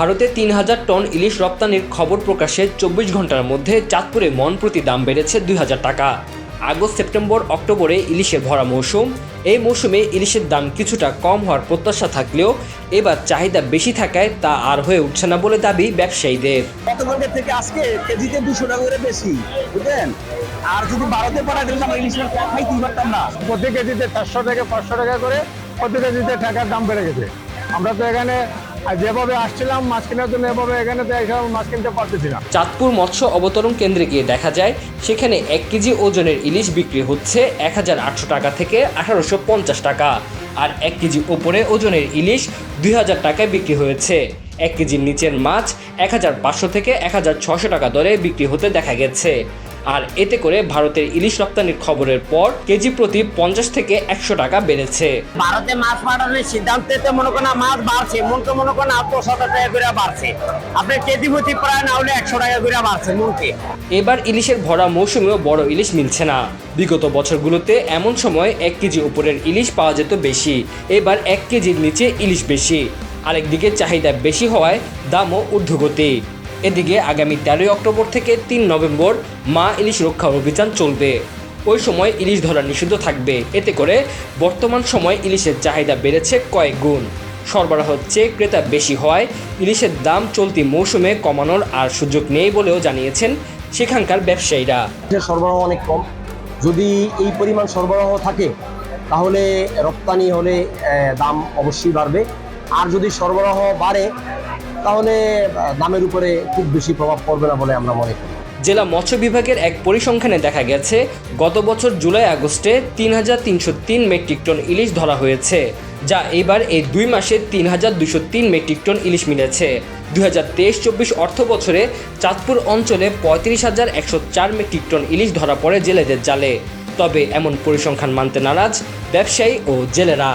ভারতে ৩,০০০ টন ইলিশ রপ্তানির খবর প্রকাশের ২৪ ঘন্টার মধ্যে চাঁদপুরে মন প্রতি দাম বেড়েছে ২,০০০ টাকা। আগস্ট, সেপ্টেম্বর, অক্টোবরে ইলিশের ভরা মৌসুম। এই মৌসুমে ইলিশের দাম কিছুটা কম হওয়ার প্রত্যাশা থাকলেও এবার চাহিদা বেশি থাকায় তা আর হয়ে উঠছে না বলে দাবি ব্যবসায়ীদের। গতকালকে থেকে আজকে কেজিতে 200 টাকা করে বেশি, বুঝলেন? আর যদি ভারতে পাঠাই দিলে আমরা ইলিশ মাছ খাইতেই পারতাম না। প্রতি কেজিতে 400 থেকে 500 টাকা করে প্রতি কেজিতে টাকার দাম বেড়ে গেছে। আমরা তো এখানে যেভাবে আসছিলাম মাছ কেনার জন্য, এভাবে এখানে তো এইসব মাছ কিনতে পারতেছি না। চাঁদপুর মৎস্য অবতরণ কেন্দ্রে গিয়ে দেখা যায় সেখানে 1 কেজি ওজনের ইলিশ বিক্রি হচ্ছে 1,800 টাকা থেকে 1,850 টাকা, আর 1 কেজি ওপরে ওজনের ইলিশ 2,000 টাকায় বিক্রি হয়েছে। 1 কেজির নিচের মাছ 1,500 থেকে 1,600 টাকা দরে বিক্রি হতে দেখা গেছে। আর এতে করে ভারতের ইলিশ রপ্তানির খবরের পর কেজি প্রতি 50 থেকে 100 টাকা বেড়েছে। ভারতে মাছ পাঠানোর সিদ্ধান্তে মনে করেন মাছ বাড়ছে, মনকে মনে করেন 800 টাকা করে বাড়ছে। আপনার কেজি প্রতি প্রায় না হলে 100 টাকা করে বাড়ছে মনকে। এবার ইলিশের ভরা মৌসুমেও বড় ইলিশ মিলছে না। বিগত বছরগুলোতে এমন সময় 1 কেজি উপরের ইলিশ পাওয়া যেত বেশি, এবার 1 কেজির নিচে ইলিশ বেশি। আরেকদিকে চাহিদা বেশি হওয়ায় দামও ঊর্ধ্বগতি। এদিকে আগামী 13 অক্টোবর থেকে 3 নভেম্বর মা ইলিশ রক্ষা অভিযান চলবে। ওই সময় ইলিশ ধরা নিষিদ্ধ থাকবে। এতে করে বর্তমান সময় ইলিশের চাহিদা বেড়েছে কয়েক গুণ। সরবরাহ হচ্ছে ক্রেতা বেশি হওয়ায় ইলিশের দাম চলতি মৌসুমে কমানোর আর সুযোগ নেই বলেও জানিয়েছেন সেখানকার ব্যবসায়ীরা। সরবরাহ অনেক কম, যদি এই পরিমাণ সরবরাহ থাকে তাহলে রপ্তানি হলে দাম অবশ্যই বাড়বে। আর যদি সরবরাহ বাড়ে তাহলে দামের উপরে খুব বেশি প্রভাব পড়বে না বলে আমরা মনে করি। জেলা মৎস্য বিভাগের এক পরিসংখ্যানে দেখা গেছে গত বছর জুলাই আগস্টে ৩,৩০৩ মেট্রিক টন ইলিশ ধরা হয়েছে, যা এবার এই 2 মাসে ৩,২০৩ মেট্রিক টন ইলিশ মিলেছে। 2023-24 অর্থ বছরে চাঁদপুর অঞ্চলে ৩৫,১০৪ মেট্রিক টন ইলিশ ধরা পড়ে জেলেদের জালে। তবে এমন পরিসংখ্যান মানতে নারাজ ব্যবসায়ী ও জেলেরা।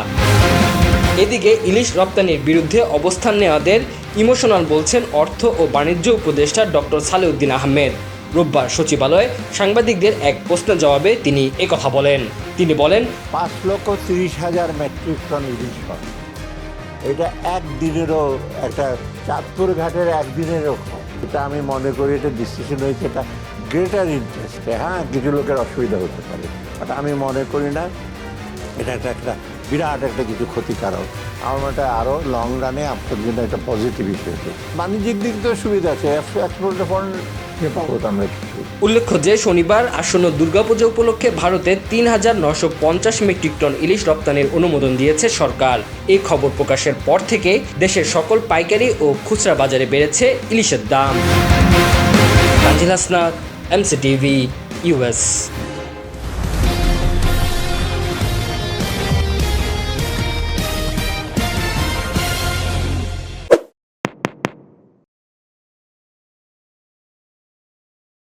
এদিকে ইলিশ রপ্তানির বিরুদ্ধে অবস্থান নেওয়াদের ইমোশনাল বলছেন অর্থ ও বাণিজ্য উপদেষ্টা ডক্টর সালেউদ্দিন আহমেদ। রোববার সচিবালয়ে সাংবাদিকদের এক প্রশ্নের জবাবে তিনি একথা বলেন। তিনি বলেন, 5,30,000 মেট্রিক টন ইলিশ হয়। এটা একদিনেরও একটা চাঁদপুর ঘাটের একদিনেরও হয়। এটা আমি মনে করি এটা ডিসিশন হয়েছে, এটা গ্রেটার ইন্টারেস্টে। হ্যাঁ, কিছু লোকের অসুবিধা হতে পারে, বাট আমি মনে করি না এটা একটা বিরাট একটা কিছু ক্ষতিকারক। আমার মতে আরও লং রানে আপনার জন্য একটা পজিটিভ ইস্যু হচ্ছে। বাণিজ্যিক দিক তো সুবিধা আছে, এক্সপোর্ট ফন্ড পাবো আমরা কিছু। উল্লেখ্য যে শনিবার আসন্ন দুর্গাপূজা উপলক্ষে ভারতে ৩,৯৫০ মেট্রিক টন ইলিশ রপ্তানির অনুমোদন দিয়েছে সরকার। এই খবর প্রকাশের পর থেকে দেশের সকল পাইকারি ও খুচরা বাজারে বেড়েছে ইলিশের দাম। Tanzil Hasnat, MCTV, US।